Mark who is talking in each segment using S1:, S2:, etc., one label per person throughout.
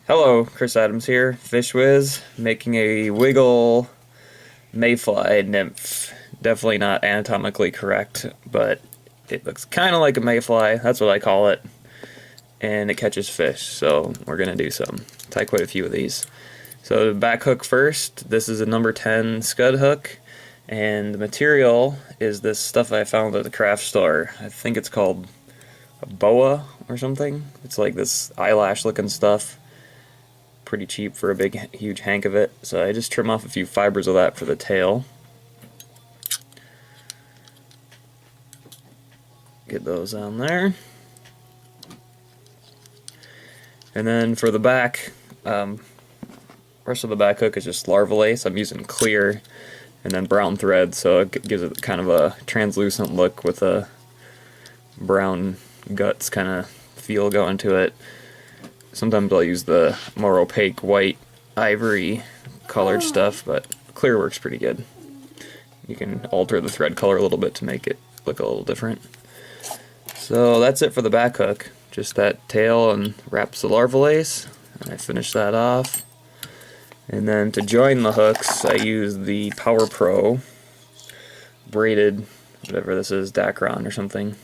S1: Hello, Chris Adams here, Fish Whiz, making a wiggle mayfly nymph. Definitely not anatomically correct, but it looks kind of like a mayfly, that's what I call it, and it catches fish, so we're going to do some. Tie quite a few of these. So the back hook first, this is a number 10 scud hook, and the material is this stuff I found at the craft store. I think it's called a boa or something. It's like this eyelash looking stuff. Pretty cheap for a big huge hank of it, so I just trim off a few fibers of that for the tail. Get those on there. And then for the back, rest of the back hook is just larva lace. I'm using clear and then brown thread, so it gives it kind of a translucent look with a brown guts kind of feel going to it. Sometimes I'll use the more opaque white ivory colored stuff, but clear works pretty good. You can alter the thread color a little bit to make it look a little different. So that's it for the back hook. Just that tail and wraps the larva lace, and I finish that off. And then to join the hooks, I use the Power Pro braided, whatever this is, Dacron or something.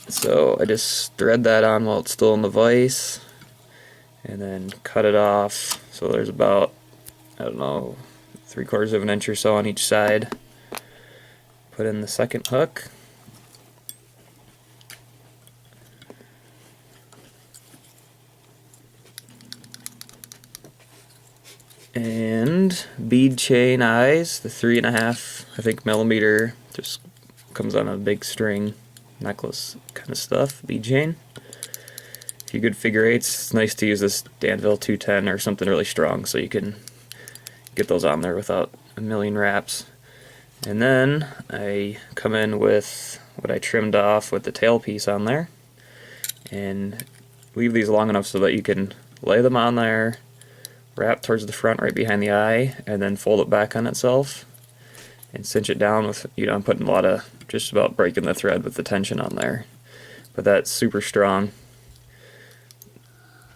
S1: So I just thread that on while it's still in the vise, and then cut it off. So there's about, I don't know, 3/4 of an inch or so on each side. Put in the second hook. And bead chain eyes, the 3.5, I think, millimeter, just comes on a big string necklace kind of stuff, bead chain. A few good figure eights. It's nice to use this Danville 210 or something really strong so you can get those on there without a million wraps. And then I come in with what I trimmed off with the tail piece on there and leave these long enough so that you can lay them on there, wrap towards the front right behind the eye, and then fold it back on itself and cinch it down with, I'm putting a lot of, just about breaking the thread with the tension on there. But that's super strong.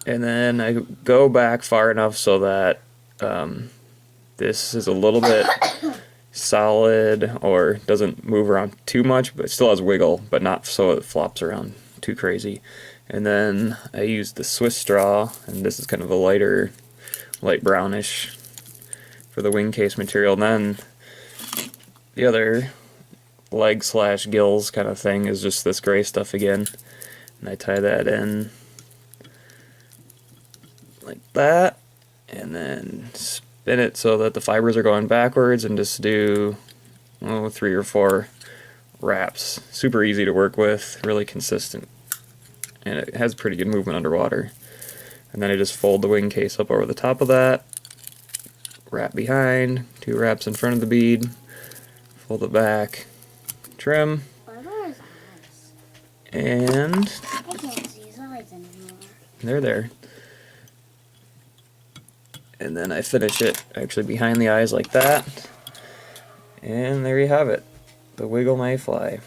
S1: And then I go back far enough so that this is a little bit solid or doesn't move around too much, but it still has wiggle, but not so it flops around too crazy. And then I use the Swiss straw, and this is kind of a light brownish for the wing case material. And then the other leg slash gills kind of thing is just this gray stuff again, and I tie that in like that, and then spin it so that the fibers are going backwards, and just do 3 or 4 wraps. Super easy to work with, really consistent, and it has pretty good movement underwater. And then I just fold the wing case up over the top of that, wrap behind, 2 wraps in front of the bead, fold it back, trim, and
S2: I can't see his eyes anymore.
S1: they're there. And then I finish it actually behind the eyes like that, and there you have it, the Wiggle Mayfly.